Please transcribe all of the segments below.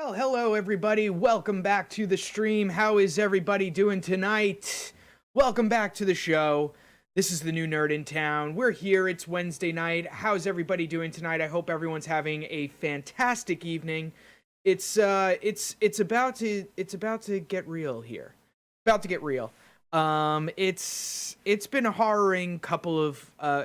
Well, hello everybody. Welcome back to the stream. How is everybody doing tonight? Welcome back to the show. This is the new nerd in town. We're here. It's Wednesday night. How's everybody doing tonight? I hope everyone's having a fantastic evening. It's about to get real here. About to get real. It's been a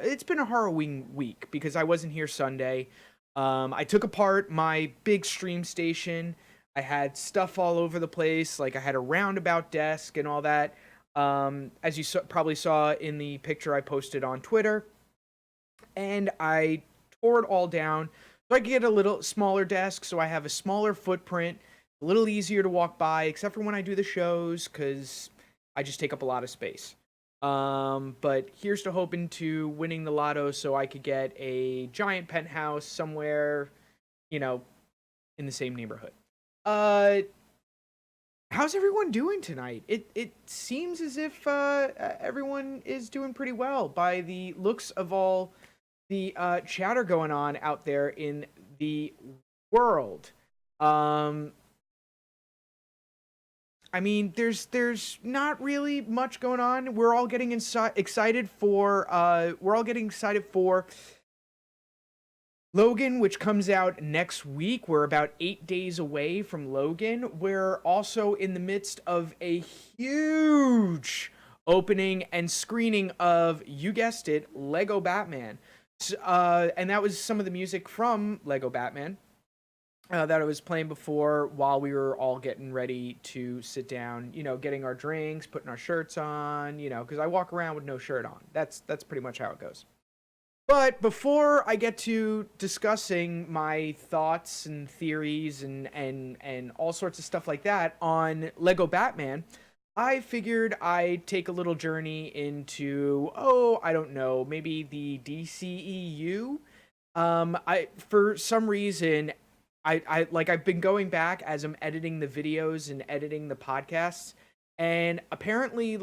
it's been a harrowing week because I wasn't here Sunday. I took apart my big stream station. I had stuff all over the place. Like I had a roundabout desk and all that. As you probably saw in the picture I posted on Twitter. And I tore it all down so I could get a little smaller desk so I have a smaller footprint, a little easier to walk by, except for when I do the shows, because I just take up a lot of space. But here's to hoping to winning the lotto so I could get a giant penthouse somewhere, in the same neighborhood. How's everyone doing tonight? It seems as if everyone is doing pretty well by the looks of all the chatter going on out there in the world. I mean, there's not really much going on. We're all getting excited for Logan, which comes out next week. We're about 8 days away from Logan. We're also in the midst of a huge opening and screening of, you guessed it, Lego Batman. And that was some of the music from Lego Batman. That I was playing before while we were all getting ready to sit down, getting our drinks, putting our shirts on, because I walk around with no shirt on. That's pretty much how it goes. But before I get to discussing my thoughts and theories and all sorts of stuff like that on Lego Batman, I figured I'd take a little journey into, I don't know, maybe the DCEU. For some reason, I've been going back as I'm editing the videos and editing the podcasts, and apparently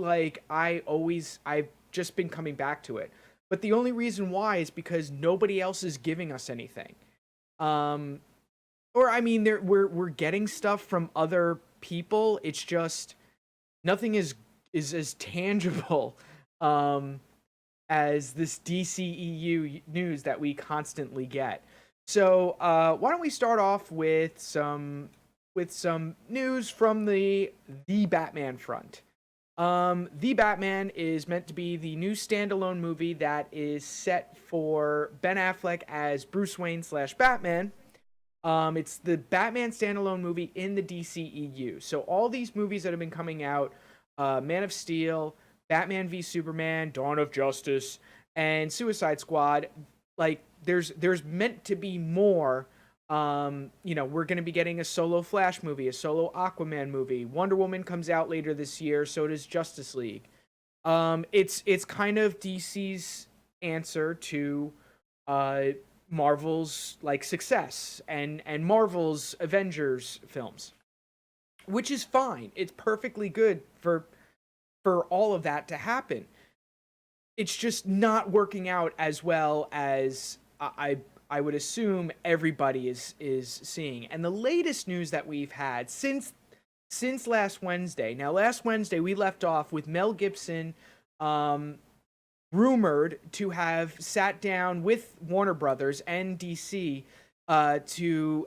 I've just been coming back to it. But the only reason why is because nobody else is giving us anything. We're getting stuff from other people. It's just nothing is as tangible as this DCEU news that we constantly get. So why don't we start off with some news from the Batman front. The Batman is meant to be the new standalone movie that is set for Ben Affleck as Bruce Wayne / Batman. It's the Batman standalone movie in the DCEU. So all these movies that have been coming out, Man of Steel, Batman v Superman, Dawn of Justice, and Suicide Squad, there's meant to be more. We're going to be getting a solo Flash movie, a solo Aquaman movie. Wonder Woman comes out later this year, so does Justice League. It's kind of DC's answer to Marvel's success and Marvel's Avengers films, which is fine. It's perfectly good for all of that to happen. It's just not working out as well as I would assume everybody is seeing. And the latest news that we've had since last Wednesday. Now, last Wednesday we left off with Mel Gibson rumored to have sat down with Warner Brothers and DC to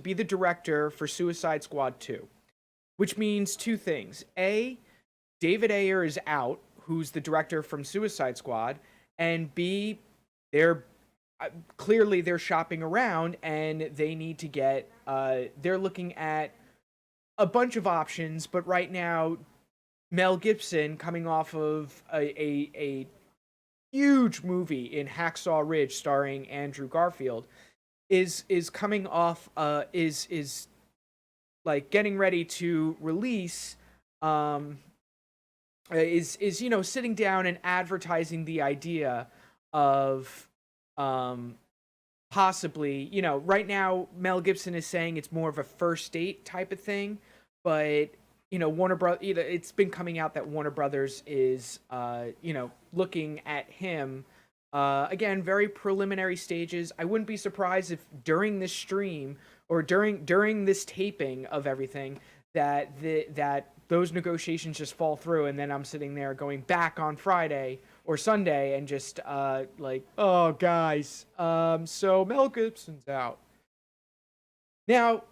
be the director for Suicide Squad 2. Which means two things. A, David Ayer is out, who's the director from Suicide Squad, and B, they're shopping around and they need to get they're looking at a bunch of options, but right now Mel Gibson, coming off of a huge movie in Hacksaw Ridge starring Andrew Garfield, is coming off is getting ready to release is sitting down and advertising the idea of possibly, right now Mel Gibson is saying it's more of a first date type of thing, but Warner Brothers, it's been coming out that Warner Brothers is looking at him. Again, very preliminary stages. I wouldn't be surprised if during this stream or during this taping of everything, that those negotiations just fall through, and then I'm sitting there going back on Friday or Sunday and just like, oh guys, so Mel Gibson's out. Now,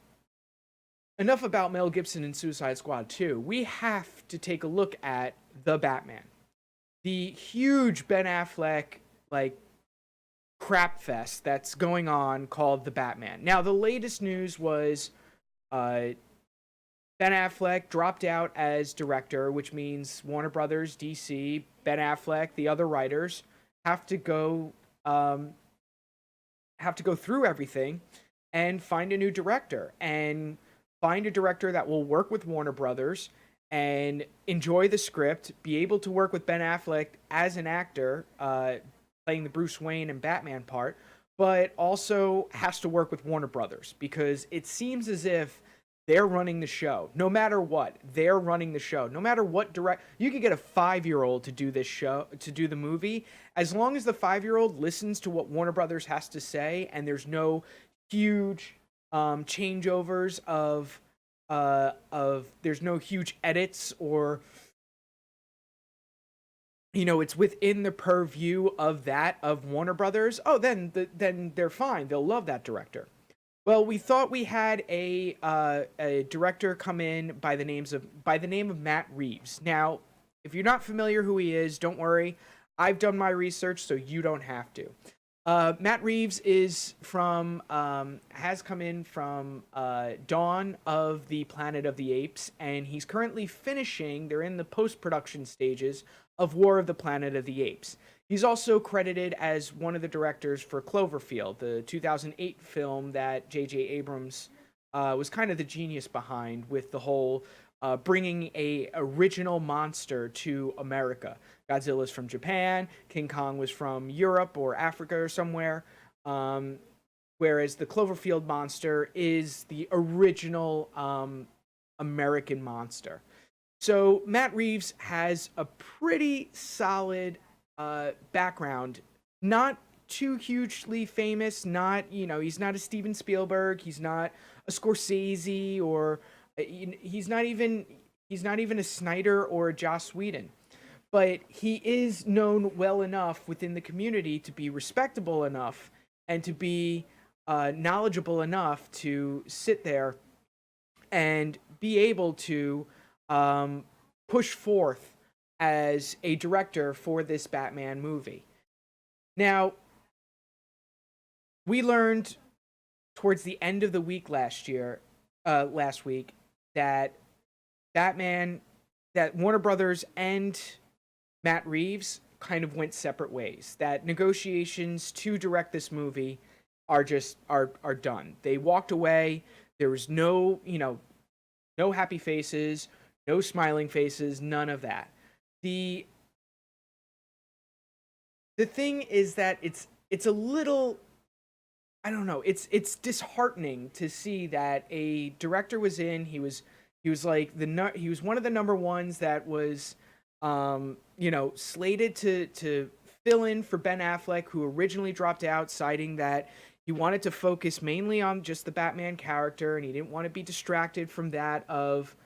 enough about Mel Gibson and Suicide Squad 2. We have to take a look at The Batman. The huge Ben Affleck, like, crap fest that's going on called The Batman. Now, the latest news was Ben Affleck dropped out as director, which means Warner Brothers, DC, Ben Affleck, the other writers have to go through everything and find a new director, and find a director that will work with Warner Brothers and enjoy the script, be able to work with Ben Affleck as an actor, playing the Bruce Wayne and Batman part, but also has to work with Warner Brothers, because it seems as if they're running the show. No matter what, they're running the show. No matter what you could get a 5-year-old to do this show, to do the movie, as long as the 5-year-old listens to what Warner Brothers has to say, and there's no huge changeovers of there's no huge edits, or it's within the purview of Warner Brothers. Oh, then they're fine. They'll love that director. Well, we thought we had a director come in by the name of Matt Reeves. Now, if you're not familiar who he is, don't worry. I've done my research, so you don't have to. Matt Reeves is has come in from Dawn of the Planet of the Apes, and he's currently they're in the post-production stages of War of the Planet of the Apes. He's also credited as one of the directors for Cloverfield, the 2008 film that J.J. Abrams was kind of the genius behind, with the whole bringing a original monster to America. Godzilla's from Japan, King Kong was from Europe or Africa or somewhere, whereas the Cloverfield monster is the original American monster. So Matt Reeves has a pretty solid background, not too hugely famous, he's not a Steven Spielberg, he's not a Scorsese, or he's not even a Snyder or a Joss Whedon. But he is known well enough within the community to be respectable enough and to be knowledgeable enough to sit there and be able to push forth as a director for this Batman movie. Now, we learned towards the end of the week last week, that Warner Brothers and Matt Reeves kind of went separate ways. That negotiations to direct this movie are done. They walked away. There was no happy faces, no smiling faces, none of that. The thing is that it's a little, I don't know, it's disheartening to see that a director was in. He was like he was one of the number ones that was slated to fill in for Ben Affleck, who originally dropped out, citing that he wanted to focus mainly on just the Batman character, and he didn't want to be distracted from that of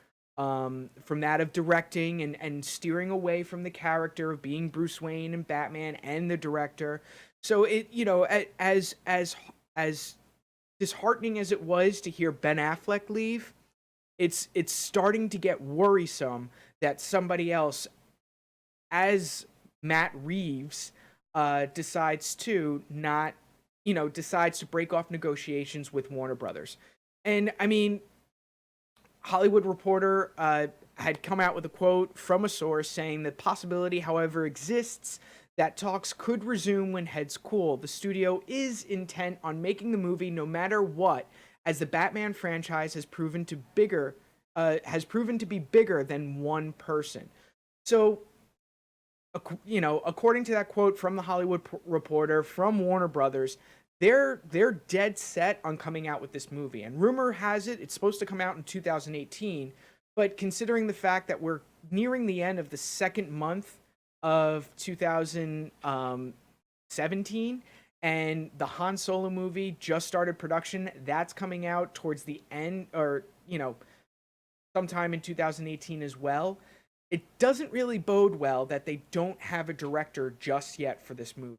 directing and steering away from the character of being Bruce Wayne and Batman and the director. So it, as disheartening as it was to hear Ben Affleck leave, it's starting to get worrisome that somebody else, as Matt Reeves, decides to break off negotiations with Warner Brothers. And I mean, Hollywood Reporter had come out with a quote from a source saying the possibility, however, exists that talks could resume when heads cool. The studio is intent on making the movie no matter what, as the Batman franchise has proven to be bigger than one person. So, according to that quote from the Hollywood Reporter, from Warner Brothers, they're dead set on coming out with this movie. And rumor has it, it's supposed to come out in 2018. But considering the fact that we're nearing the end of the second month of 2017, And the Han Solo movie just started production. That's coming out towards the end, or, sometime in 2018 as well. It doesn't really bode well that they don't have a director just yet for this movie.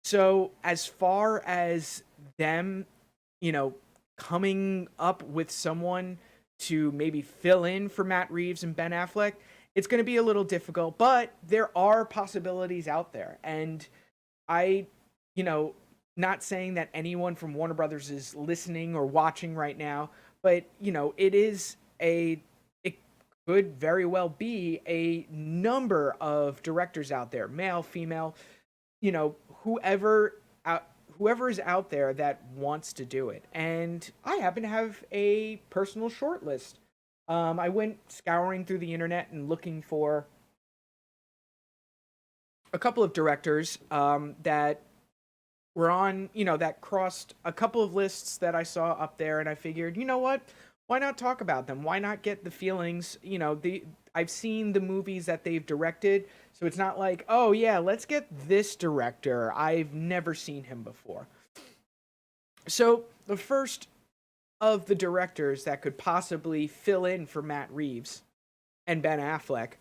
So, as far as them, you know, coming up with someone to maybe fill in for Matt Reeves and Ben Affleck, it's going to be a little difficult, but there are possibilities out there. And I, you know, not saying that anyone from Warner Brothers is listening or watching right now, but, it is it could very well be a number of directors out there, male, female, you know, whoever out, whoever is out there that wants to do it. And I happen to have a personal short list. I went scouring through the internet and looking for a couple of directors that were on, that crossed a couple of lists that I saw up there, and I figured, you know what? Why not talk about them? Why not get the feelings? I've seen the movies that they've directed, so it's not like, oh yeah, let's get this director. I've never seen him before. So the first of the directors that could possibly fill in for Matt Reeves and Ben Affleck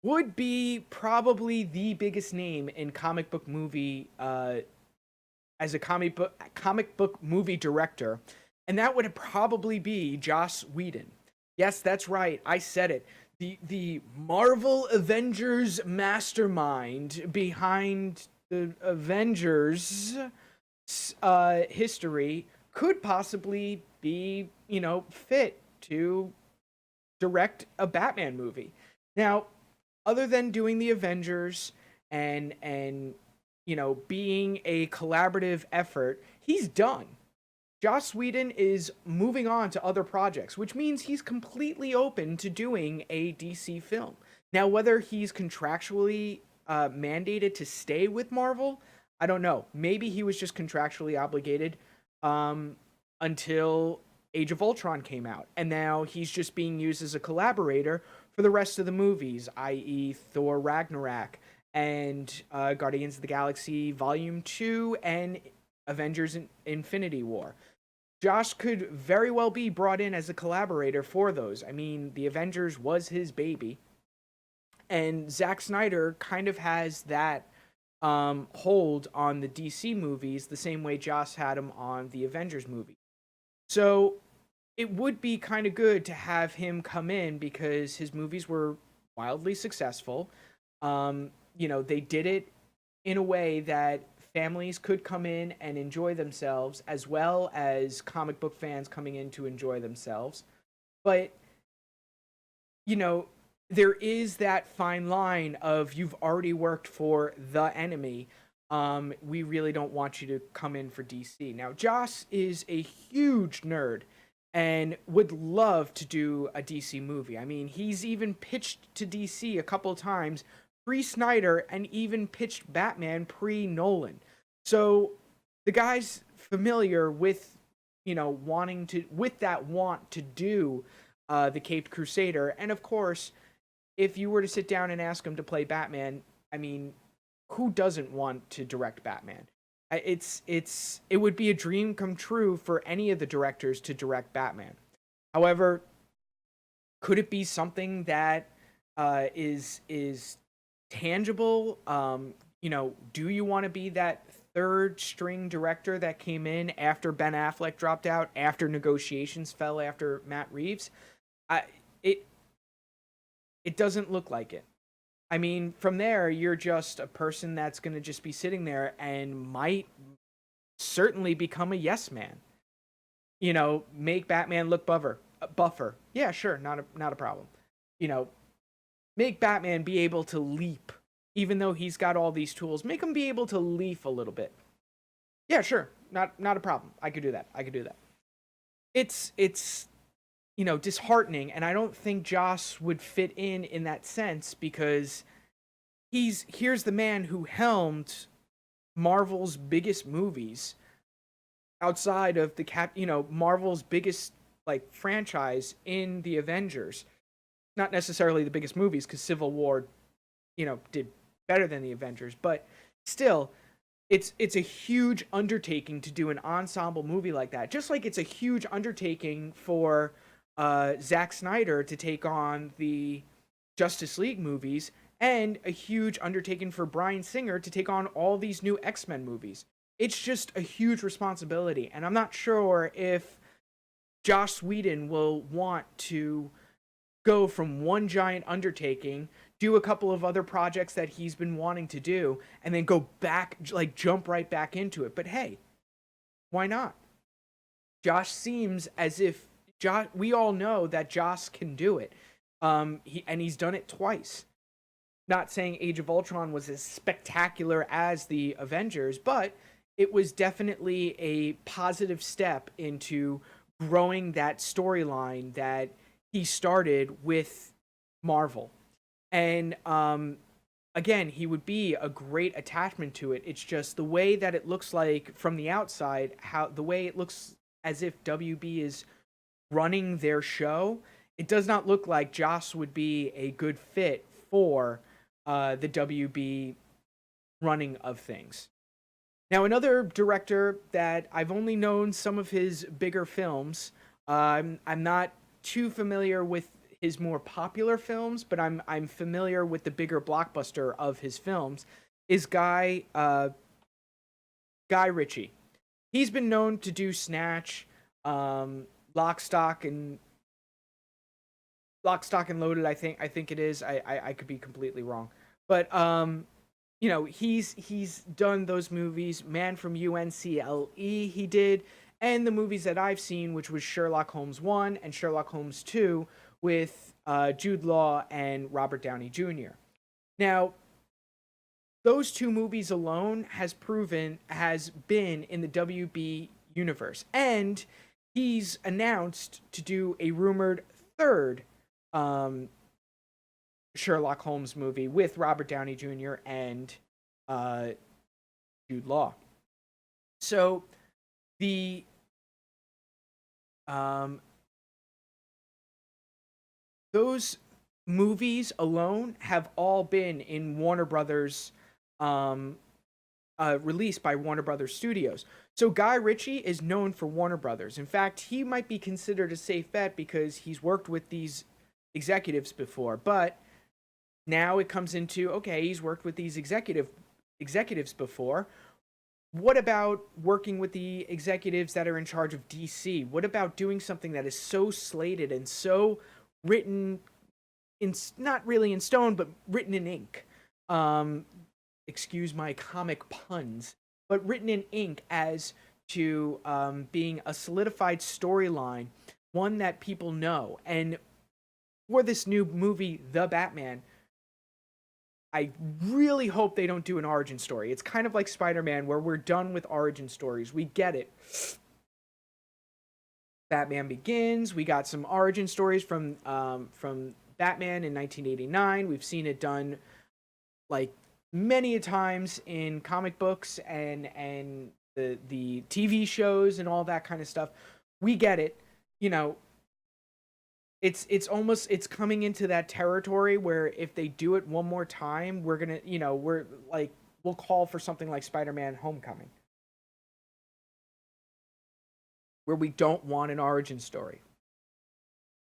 would be probably the biggest name in comic book movie as a comic book movie director, and that would probably be Joss Whedon. Yes, that's right. I said it. The Marvel Avengers mastermind behind the Avengers history could possibly be, fit to direct a Batman movie. Now, other than doing the Avengers and being a collaborative effort, he's done. Joss Whedon is moving on to other projects, which means he's completely open to doing a DC film. Now, whether he's contractually mandated to stay with Marvel, I don't know. Maybe he was just contractually obligated until Age of Ultron came out, and now he's just being used as a collaborator for the rest of the movies, i.e., Thor Ragnarok and Guardians of the Galaxy Volume 2 and Avengers Infinity War. Josh could very well be brought in as a collaborator for those. I mean, the Avengers was his baby, and Zack Snyder kind of has that hold on the DC movies the same way Joss had him on the Avengers movie. So it would be kind of good to have him come in because his movies were wildly successful. They did it in a way that families could come in and enjoy themselves, as well as comic book fans coming in to enjoy themselves. But, there is that fine line of you've already worked for the enemy. We really don't want you to come in for DC. Now, Joss is a huge nerd and would love to do a DC movie. I mean, he's even pitched to DC a couple times pre-Snyder and even pitched Batman pre-Nolan. So the guy's familiar with, with that want to do the Caped Crusader. And of course, if you were to sit down and ask him to play Batman, I mean, who doesn't want to direct Batman? It would be a dream come true for any of the directors to direct Batman. However, could it be something that is tangible? Do you want to be that third string director that came in after Ben Affleck dropped out, after negotiations fell after Matt Reeves? It doesn't look like it. I mean, from there, you're just a person that's going to just be sitting there and might certainly become a yes man. Make Batman look buffer. Yeah, sure, not a problem. Make Batman be able to leap, even though he's got all these tools. Make him be able to leap a little bit. Yeah, sure, not a problem. I could do that. It's disheartening, and I don't think Joss would fit in that sense because here's the man who helmed Marvel's biggest movies outside of Marvel's biggest franchise in the Avengers. Not necessarily the biggest movies because Civil War, did better than the Avengers, but still it's a huge undertaking to do an ensemble movie like that. Just like it's a huge undertaking for Zack Snyder to take on the Justice League movies, and a huge undertaking for Bryan Singer to take on all these new X-Men movies. It's just a huge responsibility, and I'm not sure if Joss Whedon will want to go from one giant undertaking, do a couple of other projects that he's been wanting to do, and then go back, like jump right back into it. But hey, why not? Josh seems as if Josh. We all know that Josh can do it. He's done it twice. Not saying Age of Ultron was as spectacular as the Avengers, but it was definitely a positive step into growing that storyline that he started with Marvel. And again, he would be a great attachment to it. It's just the way that it looks like from the outside, how the way it looks as if WB is running their show, it does not look like Joss would be a good fit for the WB running of things. Now, another director that I've only known some of his bigger films, I'm not too familiar with his more popular films, but I'm familiar with the bigger blockbuster of his films, is Guy Ritchie. He's been known to do Snatch, Lock, Stock, and Lock, Stock, and Loaded. I think it is. I could be completely wrong, but he's done those movies. Man from UNCLE he did, and the movies that I've seen, which was Sherlock Holmes 1 and Sherlock Holmes 2 with Jude Law and Robert Downey Jr. Now, those two movies alone has been in the WB universe, and he's announced to do a rumored third Sherlock Holmes movie with Robert Downey Jr. and Jude Law. So the those movies alone have all been in Warner Brothers, released by Warner Brothers Studios. So Guy Ritchie is known for Warner Brothers. In fact, he might be considered a safe bet because he's worked with these executives before. But now it comes into, okay, he's worked with these executives before. What about working with the executives that are in charge of DC? What about doing something that is so slated and so written in, not really in stone, but written in ink? Excuse my comic puns, but written in ink as to being a solidified storyline, one that people know. And for this new movie, The Batman, I really hope they don't do an origin story. It's kind of like Spider-Man, where we're done with origin stories. We get it. Batman Begins. We got some origin stories from Batman in 1989. We've seen it done like many times in comic books and the TV shows and all that kind of stuff. We get it. It's coming into that territory where if they do it one more time, we're gonna, we'll call for something like Spider-Man Homecoming, where we don't want an origin story.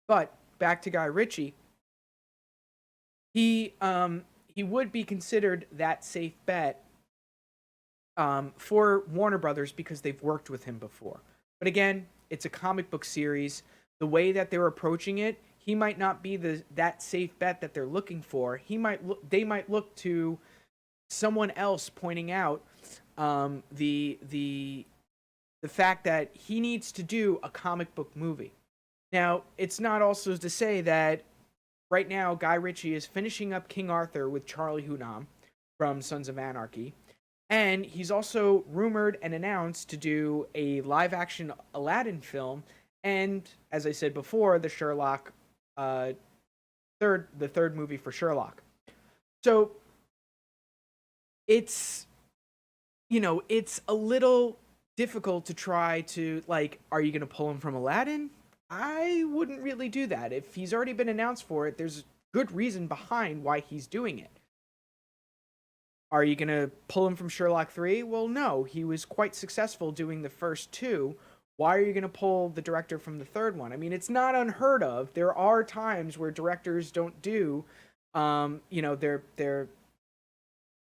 But back to Guy Ritchie, he would be considered that safe bet for Warner Brothers because they've worked with him before. But again, it's a comic book series. The way that they're approaching it, he might not be that safe bet that they're looking for. They might look to someone else pointing out the fact that he needs to do a comic book movie. Now, it's not also to say that right now Guy Ritchie is finishing up King Arthur with Charlie Hunnam from Sons of Anarchy, and he's also rumored and announced to do a live-action Aladdin film. And as I said before, the Sherlock, the third movie for Sherlock. So it's a little difficult to try to, like, are you going to pull him from Aladdin? I wouldn't really do that. If he's already been announced for it, there's good reason behind why he's doing it. Are you going to pull him from Sherlock 3? Well, no. He was quite successful doing the first two. Why are you going to pull the director from the third one? I mean, it's not unheard of. There are times where directors don't do, their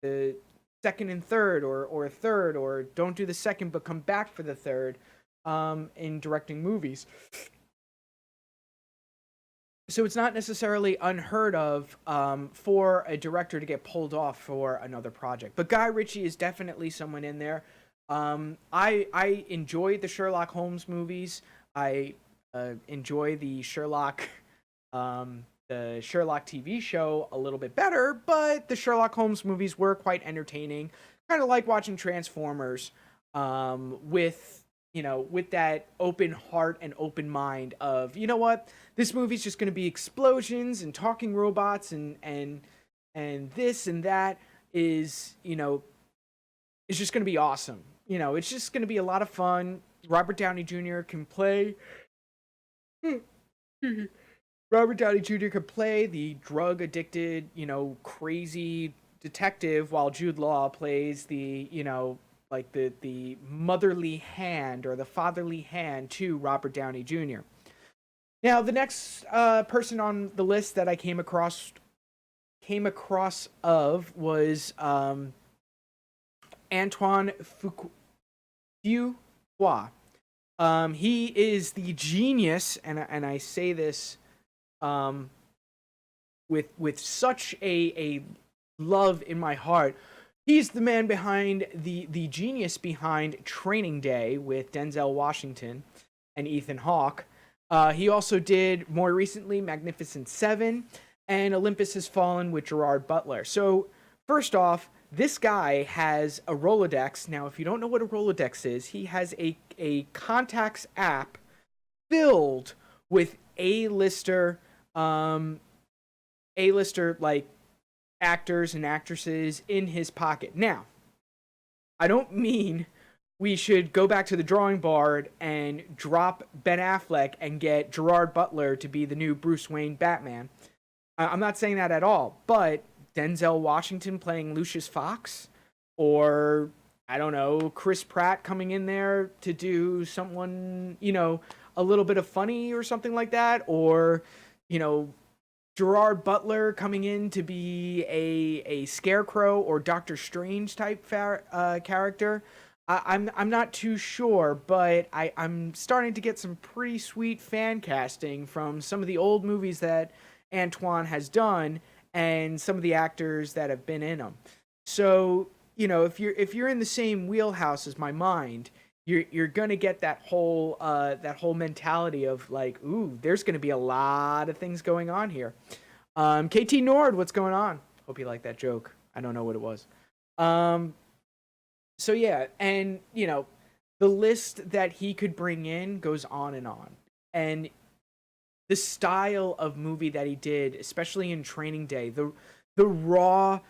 the second and third, or third, or don't do the second but come back for the third, in directing movies. So it's not necessarily unheard of, for a director to get pulled off for another project. But Guy Ritchie is definitely someone in there. I enjoyed the Sherlock Holmes movies. I enjoy the Sherlock TV show a little bit better, but the Sherlock Holmes movies were quite entertaining. Kind of like watching Transformers, with that open heart and open mind of, you know what, this movie's just going to be explosions and talking robots and this and that is, is just going to be awesome. It's just going to be a lot of fun. Robert Downey Jr. can play. Robert Downey Jr. could play the drug addicted, crazy detective, while Jude Law plays the, like the motherly hand or the fatherly hand to Robert Downey Jr. Now, the next person on the list that I came across of was Antoine Fuqua. He is the genius, and I say this with such a love in my heart. He's the man behind the genius behind Training Day with Denzel Washington and Ethan Hawke. He also did, more recently, Magnificent Seven and Olympus Has Fallen with Gerard Butler. So, first off, this guy has a Rolodex. Now, if you don't know what a Rolodex is, he has a contacts app filled with A-lister, like, actors and actresses in his pocket. Now, I don't mean we should go back to the drawing board and drop Ben Affleck and get Gerard Butler to be the new Bruce Wayne Batman. I'm not saying that at all, but Denzel Washington playing Lucius Fox, or, I don't know, Chris Pratt coming in there to do someone, a little bit of funny or something like that, or, Gerard Butler coming in to be a Scarecrow or Doctor Strange type character. I'm not too sure, but I'm starting to get some pretty sweet fan casting from some of the old movies that Antoine has done and some of the actors that have been in them. So, if you're in the same wheelhouse as my mind, you're gonna get that whole mentality of like, ooh, there's gonna be a lot of things going on here. KT Nord, what's going on? Hope you like that joke. I don't know what it was. So yeah, and the list that he could bring in goes on and on. And the style of movie that he did, especially in Training Day, the raw,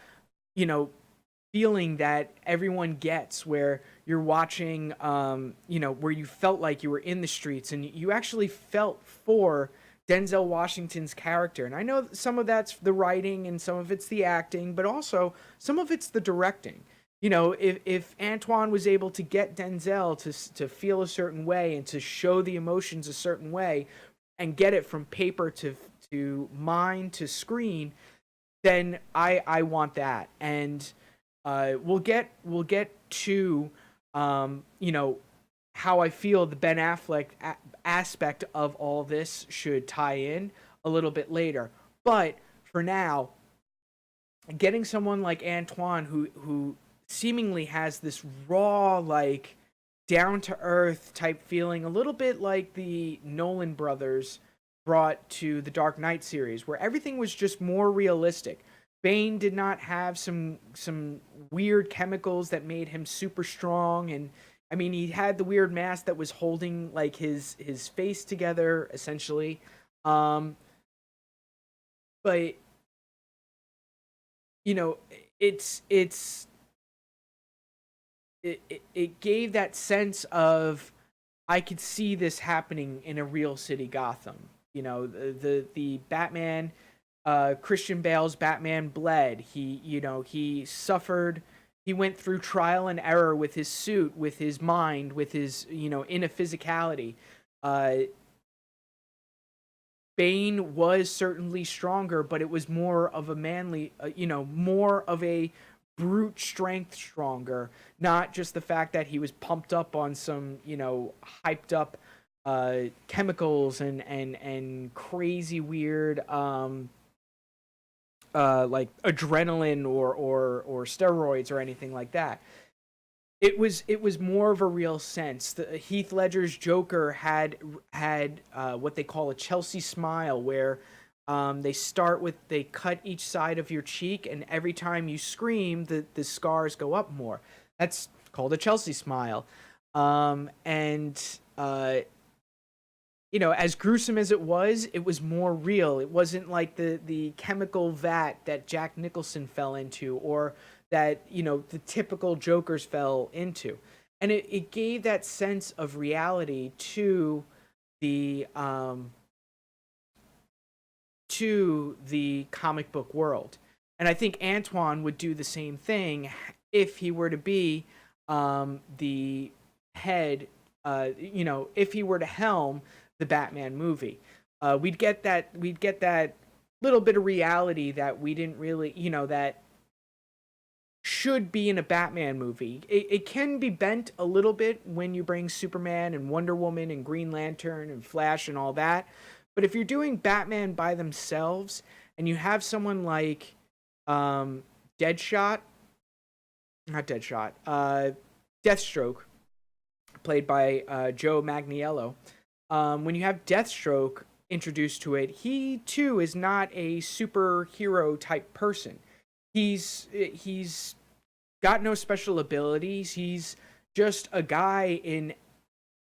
feeling that everyone gets, where you're watching, where you felt like you were in the streets and you actually felt for Denzel Washington's character. And I know some of that's the writing and some of it's the acting, but also some of it's the directing. If Antoine was able to get Denzel to feel a certain way and to show the emotions a certain way and get it from paper to mind to screen, then I want that. And we'll get to how I feel the Ben Affleck aspect of all this should tie in a little bit later. But for now, getting someone like Antoine who seemingly has this raw, like, down to earth type feeling, a little bit like the Nolan brothers brought to the Dark Knight series, where everything was just more realistic. Bane did not have some weird chemicals that made him super strong, and I mean, he had the weird mask that was holding like his face together essentially. But it gave that sense of, I could see this happening in a real city, Gotham. The Batman Christian Bale's Batman bled. He suffered. He went through trial and error with his suit, with his mind, with his, inner physicality. Uh, Bane was certainly stronger, but it was more of a manly, more of a brute strength stronger, not just the fact that he was pumped up on some, hyped up chemicals and crazy weird like adrenaline or steroids or anything like that. It was more of a real sense. Heath Ledger's Joker had what they call a Chelsea smile, where they cut each side of your cheek, and every time you scream, the scars go up more. That's called a Chelsea smile. And as gruesome as it was more real. It wasn't like the chemical vat that Jack Nicholson fell into, or that the typical Jokers fell into, and it gave that sense of reality the um to the comic book world. And I think Antoine would do the same thing if he were to be the head, if he were to helm the Batman movie. We'd get that little bit of reality that we didn't really, that should be in a Batman movie. It can be bent a little bit when you bring Superman and Wonder Woman and Green Lantern and Flash and all that. But if you're doing Batman by themselves and you have someone like Deadshot, not Deadshot, Deathstroke, played by Joe Manganiello, when you have Deathstroke introduced to it, he too is not a superhero type person. He's got no special abilities. He's just a guy in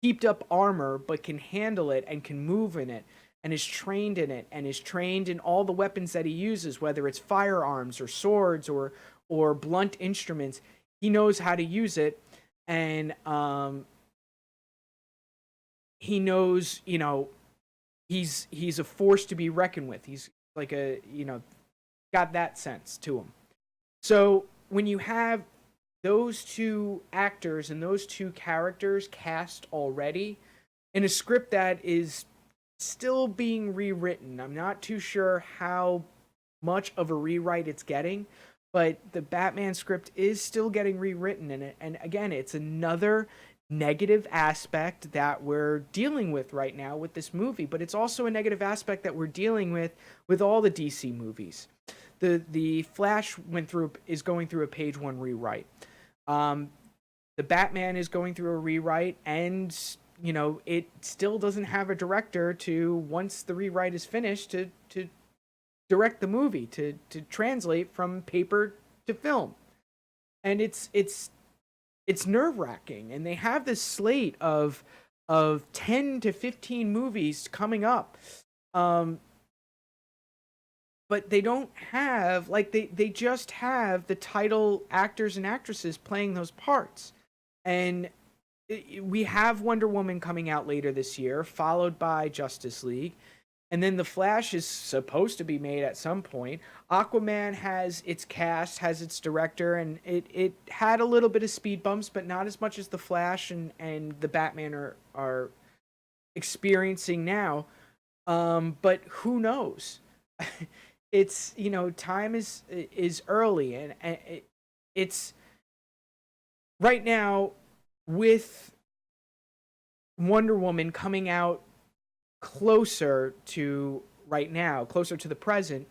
heaped up armor, but can handle it and can move in it, and is trained in it, and is trained in all the weapons that he uses, whether it's firearms or swords or blunt instruments. He knows how to use it, and he knows, he's a force to be reckoned with. He's like got that sense to him. So when you have those two actors and those two characters cast already in a script that is still being rewritten, I'm not too sure how much of a rewrite it's getting, but the Batman script is still getting rewritten, and again, it's another negative aspect that we're dealing with right now with this movie, but it's also a negative aspect that we're dealing with all the DC movies. The Flash is going through a page one rewrite. The Batman is going through a rewrite, and it still doesn't have a director to, once the rewrite is finished, to direct the movie, to translate from paper to film. And it's nerve-wracking, and they have this slate of 10 to 15 movies coming up. But they don't have, like, they just have the title actors and actresses playing those parts. And we have Wonder Woman coming out later this year, followed by Justice League. And then The Flash is supposed to be made at some point. Aquaman has its cast, has its director, and it had a little bit of speed bumps, but not as much as The Flash and the Batman are experiencing now. But who knows? It's, time is early, and it's right now with Wonder Woman coming out closer to the present.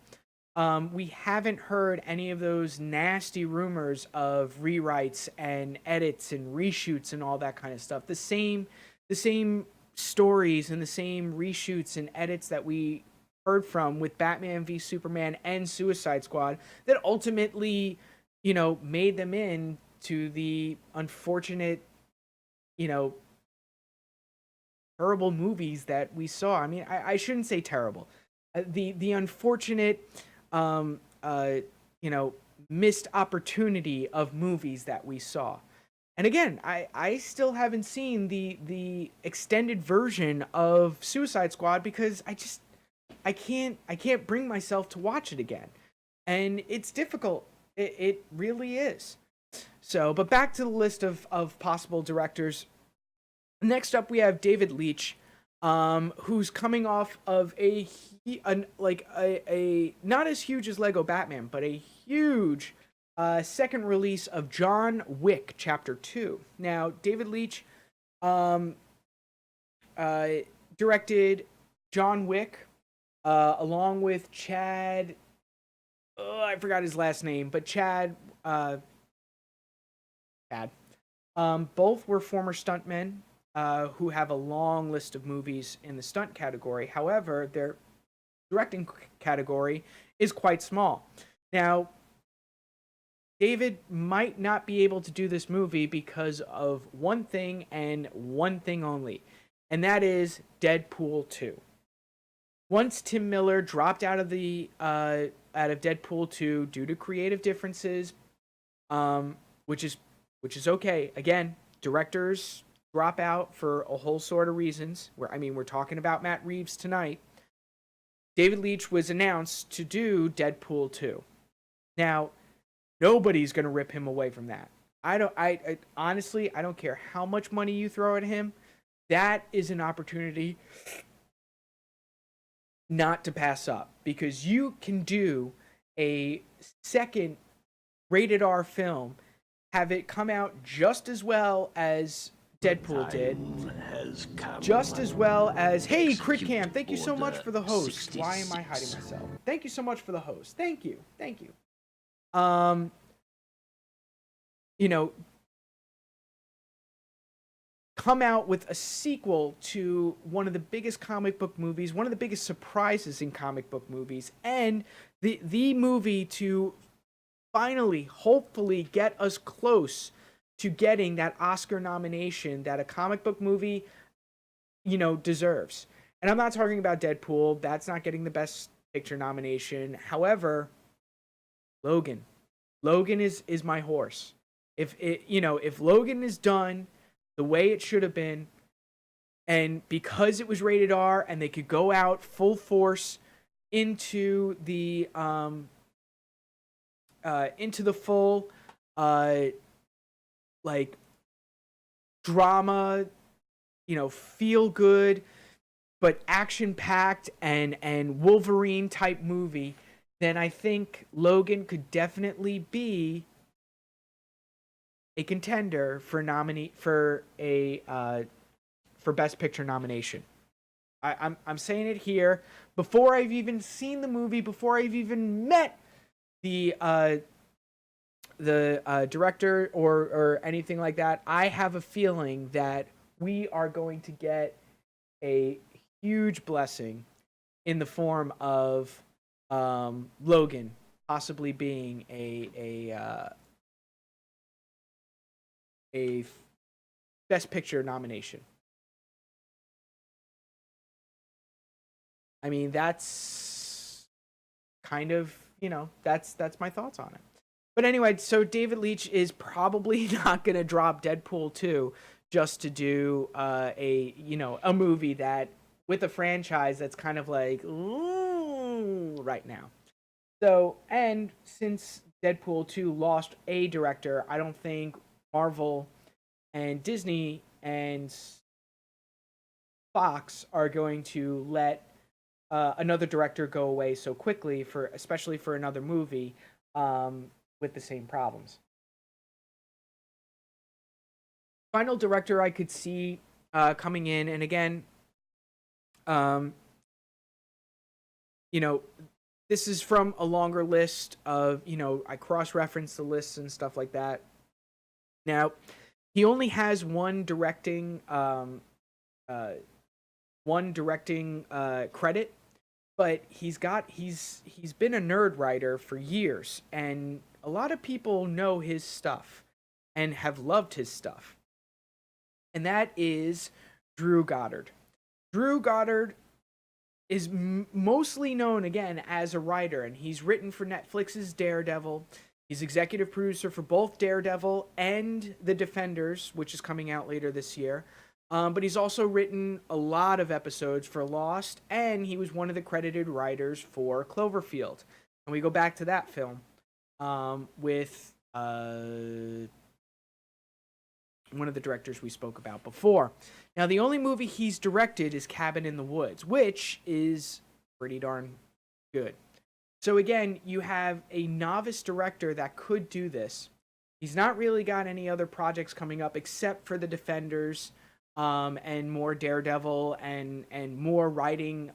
We haven't heard any of those nasty rumors of rewrites and edits and reshoots and all that kind of stuff. The same stories and the same reshoots and edits that we heard from with Batman v Superman and Suicide Squad that ultimately, made them into the unfortunate, terrible movies that we saw. I mean, I shouldn't say terrible. The unfortunate, missed opportunity of movies that we saw. And again, I still haven't seen the extended version of Suicide Squad because I can't bring myself to watch it again. And it's difficult. It really is. So, but back to the list of possible directors. Next up, we have David Leitch, who's coming off of a not as huge as Lego Batman, but a huge second release of John Wick Chapter 2. Now, David Leitch um, uh, directed John Wick along with Chad. Oh, I forgot his last name, but Chad. Both were former stuntmen who have a long list of movies in the stunt category. However, their directing category is quite small. Now, David might not be able to do this movie because of one thing and one thing only, and that is Deadpool 2. Once Tim Miller dropped out of Deadpool 2 due to creative differences, um, which is okay. Again, directors drop out for a whole sort of reasons. We're talking about Matt Reeves tonight. David Leitch was announced to do Deadpool 2. Now, nobody's going to rip him away from that. I honestly, I don't care how much money you throw at him. That is an opportunity not to pass up, because you can do a second rated R film, have it come out just as well as Deadpool did, just as well as, hey, Crit Cam, thank you so much for the host. Why am I hiding myself? Thank you so much for the host. Thank you. You know, come out with a sequel to one of the biggest comic book movies, one of the biggest surprises in comic book movies, and the movie to finally, hopefully, get us close to getting that Oscar nomination that a comic book movie, deserves. And I'm not talking about Deadpool. That's not getting the Best Picture nomination. However, Logan is my horse. If Logan is done the way it should have been, and because it was rated R and they could go out full force into the full like drama, feel good but action packed and Wolverine type movie, then I think Logan could definitely be a contender for Best Picture nomination. I'm saying it here before I've even seen the movie, before I've even met the director or anything like that. I have a feeling that we are going to get a huge blessing in the form of Logan possibly being a Best Picture nomination. I mean, that's kind of, that's my thoughts on it. But anyway, so David Leitch is probably not going to drop Deadpool 2 just to do a movie that with a franchise that's kind of like right now. So, and since Deadpool 2 lost a director, I don't think Marvel and Disney and Fox are going to let another director go away so quickly, especially for another movie with the same problems. Final director I could see coming in, and again, this is from a longer list of, I cross-reference the lists and stuff like that. Now, he only has one directing credit, but he's been a nerd writer for years, and a lot of people know his stuff and have loved his stuff. And that is Drew Goddard. Drew Goddard is mostly known, again, as a writer, and he's written for Netflix's Daredevil. He's executive producer for both Daredevil and The Defenders, which is coming out later this year. But he's also written a lot of episodes for Lost, and he was one of the credited writers for Cloverfield. And we go back to that film with one of the directors we spoke about before. Now, the only movie he's directed is Cabin in the Woods, which is pretty darn good. So again, you have a novice director that could do this. He's not really got any other projects coming up except for The Defenders, and more Daredevil and more writing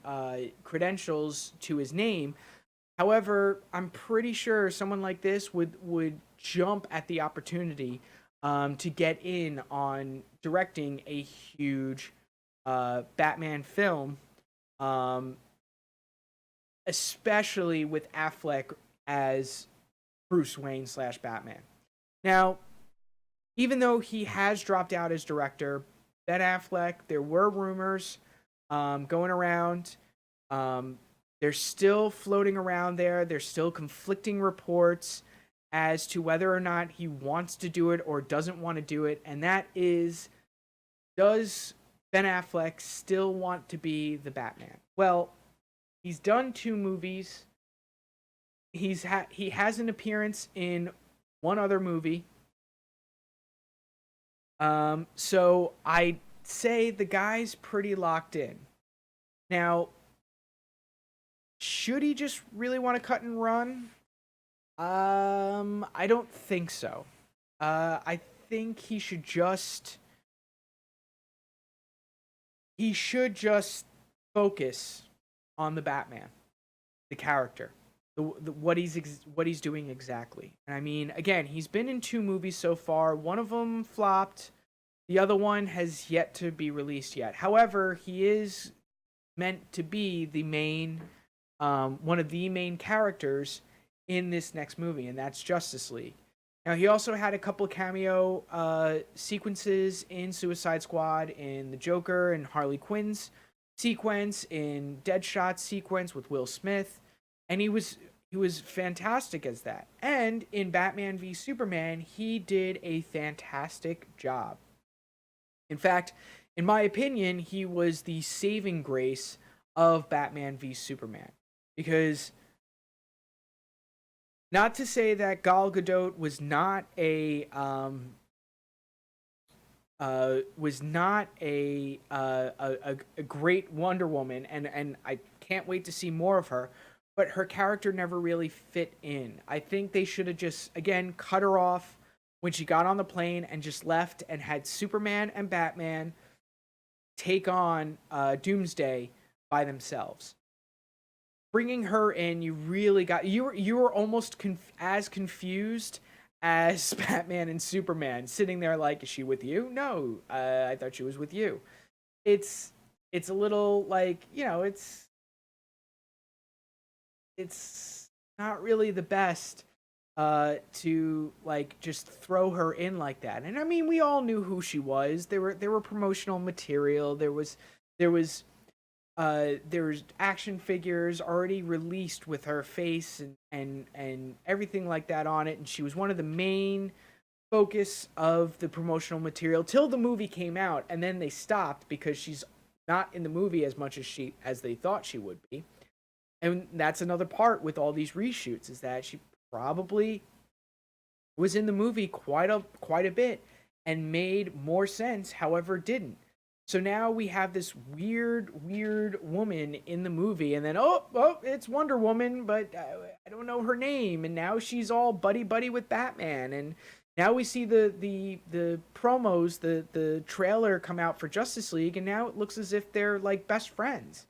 credentials to his name. However, I'm pretty sure someone like this would jump at the opportunity to get in on directing a huge Batman film, especially with Affleck as Bruce Wayne / Batman. Now, even though he has dropped out as director, Ben Affleck, there were rumors going around. They're still floating around there. There's still conflicting reports as to whether or not he wants to do it or doesn't want to do it. And that is, does Ben Affleck still want to be the Batman? Well, he's done 2 movies. He has an appearance in one other movie. So I'd say the guy's pretty locked in. Now, should he just really want to cut and run? I don't think so. I think he should just focus on the Batman, the character, what he's doing exactly. And I mean, again, he's been in 2 movies so far. One of them flopped. The other one has yet to be released yet. However, he is meant to be the main, one of the main characters in this next movie, and that's Justice League. Now, he also had a couple of cameo sequences in Suicide Squad, in the Joker and Harley Quinn's sequence, in Deadshot's sequence with Will Smith, and he was fantastic as that. And in Batman v Superman, he did a fantastic job. In fact, in my opinion, he was the saving grace of Batman v Superman, because not to say that Gal Gadot was not a great Wonder Woman, and I can't wait to see more of her, but her character never really fit in. I think they should have just, again, cut her off when she got on the plane and just left and had Superman and Batman take on Doomsday by themselves. Bringing her in, you really got, you were almost as confused as Batman and Superman, sitting there like, is she with you? No, I thought she was with you. It's a little like, it's not really the best to like just throw her in like that. And I mean, we all knew who she was. There were promotional material. There was action figures already released with her face and everything like that on it, and she was one of the main focus of the promotional material till the movie came out, and then they stopped because she's not in the movie as much as they thought she would be. And that's another part with all these reshoots, is that she probably was in the movie quite a bit and made more sense, however didn't. So now we have this weird woman in the movie, and then oh, it's Wonder Woman, but I don't know her name, and now she's all buddy with Batman, and now we see the promos, the trailer come out for Justice League, and now it looks as if they're like best friends.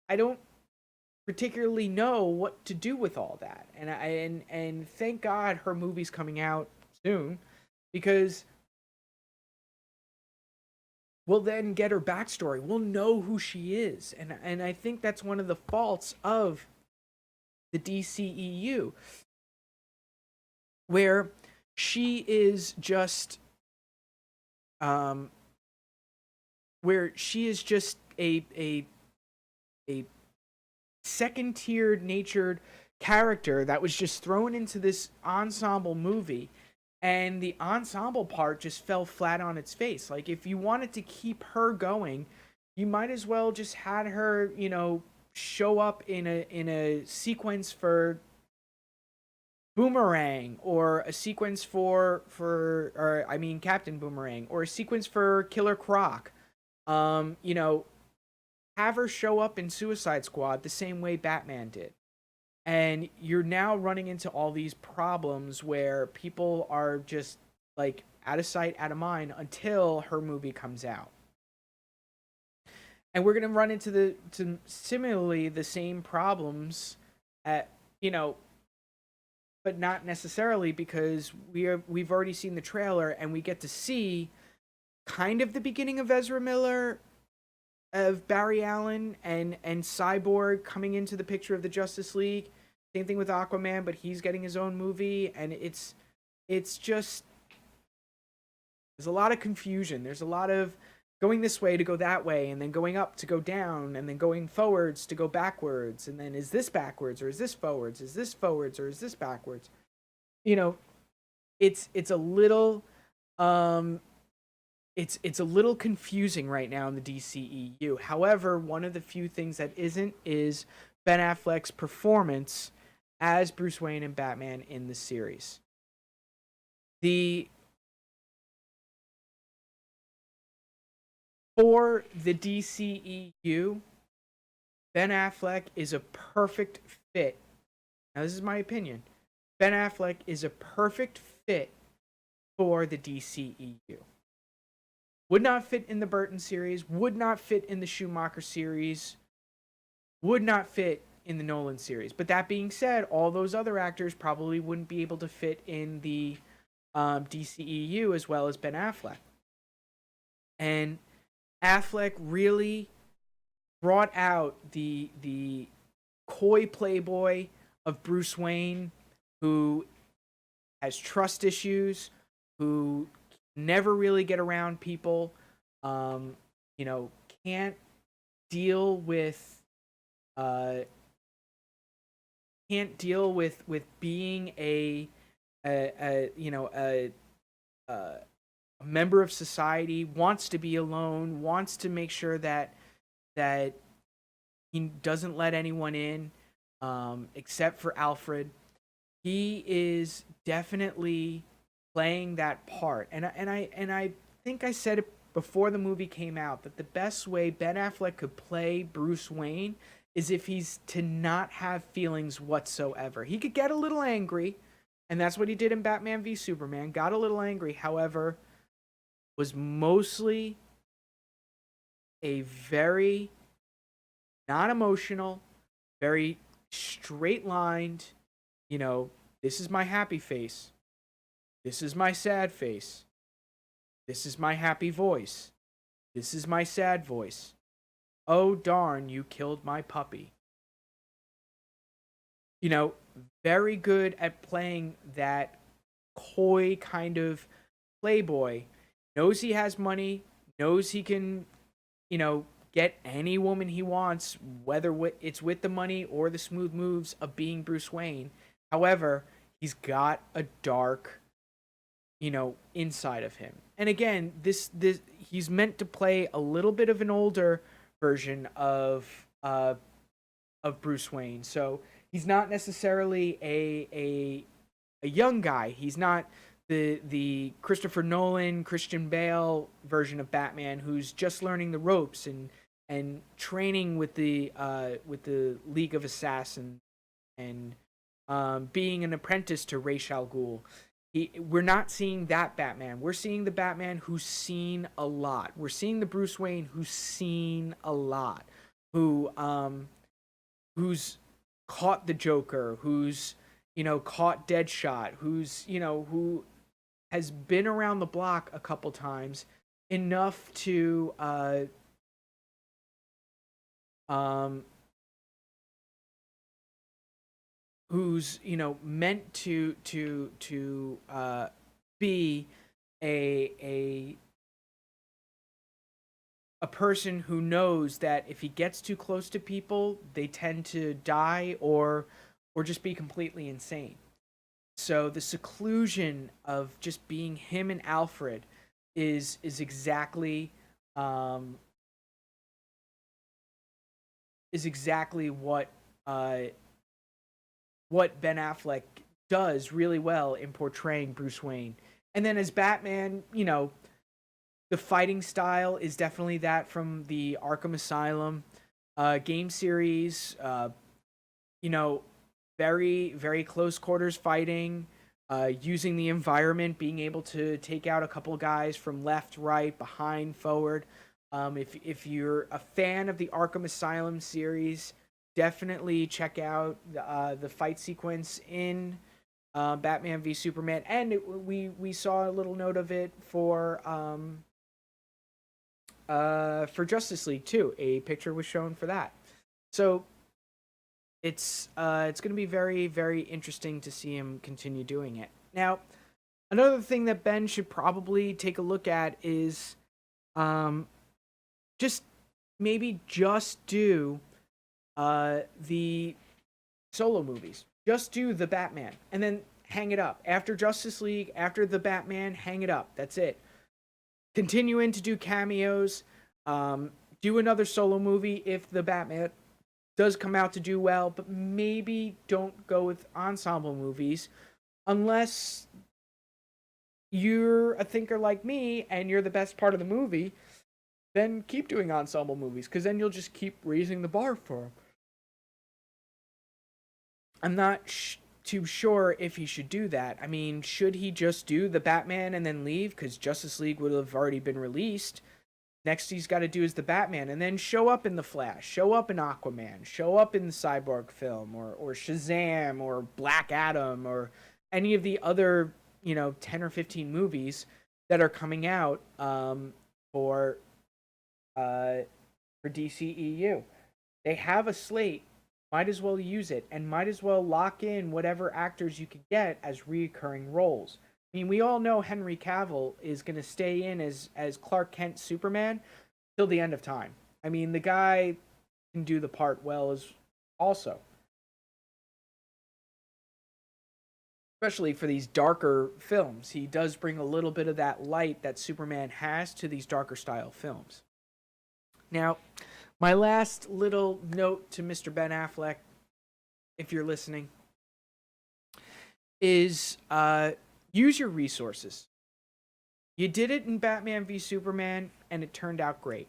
I don't particularly know what to do with all that, and thank God her movie's coming out soon, because we'll then get her backstory. We'll know who she is. And I think that's one of the faults of the DCEU, where she is just a second-tiered natured character that was just thrown into this ensemble movie and the ensemble part just fell flat on its face. Like, if you wanted to keep her going, you might as well just had her, show up in a sequence for Boomerang, or a sequence or I mean Captain Boomerang, or a sequence for Killer Croc. Um, you know, have her show up in Suicide Squad the same way Batman did. And you're now running into all these problems where people are just like out of sight, out of mind until her movie comes out. And we're going to run into similarly the same problems at, you know, but not necessarily, because we've already seen the trailer and we get to see kind of the beginning of Ezra Miller, of Barry Allen and Cyborg coming into the picture of the Justice League. Same thing with Aquaman, but he's getting his own movie, and it's just, there's a lot of confusion. There's a lot of going this way to go that way, and then going up to go down, and then going forwards to go backwards, and then is this backwards or is this forwards? Is this forwards or is this backwards? You know, it's a little it's a little confusing right now in the DCEU. However, one of the few things that isn't is Ben Affleck's performance as Bruce Wayne and Batman in the series. The For the DCEU, Ben Affleck is a perfect fit. Now, this is my opinion. Ben Affleck is a perfect fit for the DCEU. Would not fit in the Burton series, would not fit in the Schumacher series, would not fit in the Nolan series. But that being said, all those other actors probably wouldn't be able to fit in the DCEU as well as Ben Affleck. And Affleck really brought out the coy playboy of Bruce Wayne, who has trust issues, who never really get around people, can't deal with being a member of society, wants to be alone, wants to make sure that he doesn't let anyone in, except for Alfred. He is definitely playing that part, and I think I said it before the movie came out, that the best way Ben Affleck could play Bruce Wayne is if he's to not have feelings whatsoever. He could get a little angry, and that's what he did in Batman v Superman. Got a little angry, however, was mostly a very non-emotional, very straight-lined, this is my happy face, this is my sad face, this is my happy voice, this is my sad voice. Oh, darn, you killed my puppy. Very good at playing that coy kind of playboy. Knows he has money, knows he can, get any woman he wants, whether it's with the money or the smooth moves of being Bruce Wayne. However, he's got a dark, inside of him. And again, this he's meant to play a little bit of an older version of Bruce Wayne. So he's not necessarily a young guy. He's not the Christopher Nolan, Christian Bale version of Batman, who's just learning the ropes and training with the League of Assassins and being an apprentice to Ra's al Ghul. We're not seeing that Batman. We're seeing the Batman who's seen a lot. We're seeing the Bruce Wayne who's seen a lot, who's caught the Joker, who's caught Deadshot, who has been around the block a couple times enough to who's meant to be a person who knows that if he gets too close to people, they tend to die or just be completely insane. So the seclusion of just being him and Alfred is exactly um, is exactly uh, what Ben Affleck does really well in portraying Bruce Wayne. And then as Batman, the fighting style is definitely that from the Arkham Asylum game series. You know, very, very close quarters fighting, using the environment, being able to take out a couple guys from left, right, behind, forward. If you're a fan of the Arkham Asylum series, definitely check out the fight sequence in Batman v Superman, and we saw a little note of it for Justice League too. A picture was shown for that, so it's going to be very, very interesting to see him continue doing it. Now, another thing that Ben should probably take a look at is um, just maybe just do the solo movies. Just do the Batman and then hang it up. After Justice League, after the Batman, hang it up. That's it. Continuing to do cameos. Do another solo movie if the Batman does come out to do well, but maybe don't go with ensemble movies unless you're a thinker like me and you're the best part of the movie. Then keep doing ensemble movies because then you'll just keep raising the bar for them. I'm not too sure if he should do that. I mean, should he just do the Batman and then leave because Justice League would have already been released? Next he's got to do is the Batman and then show up in the Flash, show up in Aquaman, show up in the Cyborg film or Shazam or Black Adam or any of the other, 10 or 15 movies that are coming out for DCEU. They have a slate, might as well use it and might as well lock in whatever actors you can get as recurring roles. I mean, we all know Henry Cavill is going to stay in as Clark Kent Superman till the end of time. I mean, the guy can do the part well as also. Especially for these darker films. He does bring a little bit of that light that Superman has to these darker style films. Now, my last little note to Mr. Ben Affleck, if you're listening, is use your resources. You did it in Batman v Superman, and it turned out great.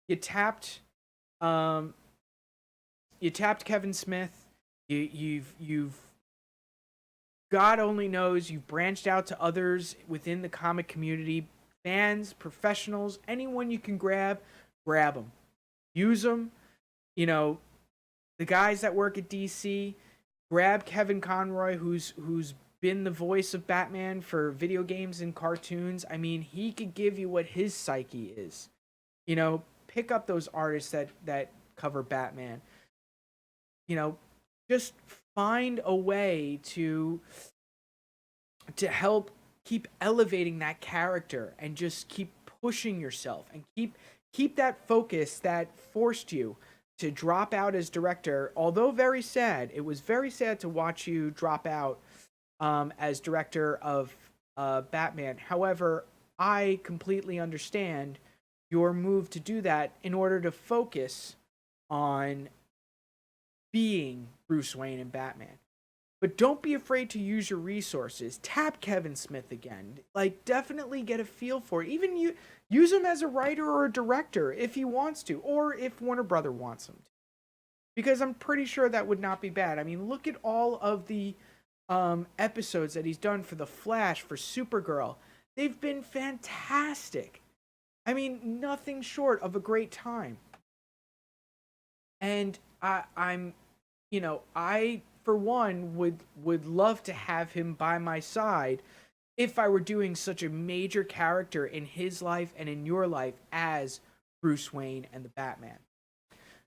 You tapped Kevin Smith. You've God only knows you've branched out to others within the comic community, fans, professionals, anyone you can grab them, use them. The guys that work at DC, grab Kevin Conroy, who's been the voice of Batman for video games and cartoons. I mean, he could give you what his psyche is. Pick up those artists that cover Batman. Just find a way to help keep elevating that character and just keep pushing yourself and keep that focus that forced you to drop out as director. Although very sad, it was very sad to watch you drop out as director of Batman. However, I completely understand your move to do that in order to focus on being Bruce Wayne and Batman. But don't be afraid to use your resources. Tap Kevin Smith again. Definitely get a feel for it. Even use him as a writer or a director if he wants to, or if Warner Brother wants him to. Because I'm pretty sure that would not be bad. I mean, look at all of the episodes that he's done for The Flash, for Supergirl. They've been fantastic. I mean, nothing short of a great time. And I'm for one would love to have him by my side if I were doing such a major character in his life and in your life as Bruce Wayne and the Batman.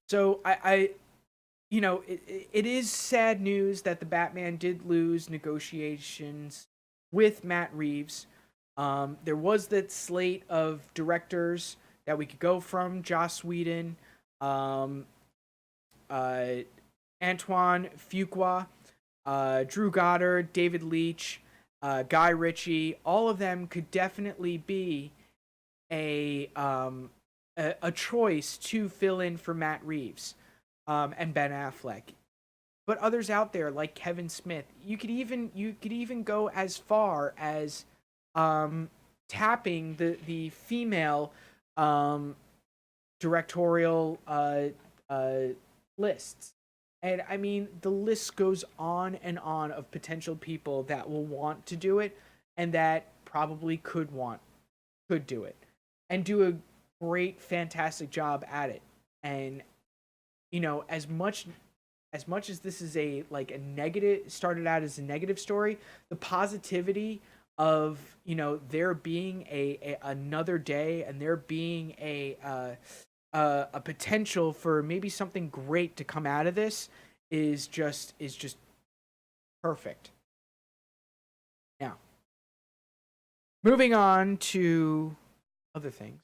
So it is sad news that the Batman did lose negotiations with Matt Reeves. There was that slate of directors that we could go from: Joss Whedon, Antoine Fuqua, Drew Goddard, David Leitch, Guy Ritchie, all of them could definitely be a a choice to fill in for Matt Reeves and Ben Affleck. But others out there like Kevin Smith, you could even go as far as tapping the female um, directorial uh, lists. And I mean, the list goes on and on of potential people that will want to do it and that probably could do it and do a great, fantastic job at it. And as much as this is a like a negative started out as a negative story, the positivity of there being a another day and there being a potential for maybe something great to come out of this is just perfect. Now, moving on to other things.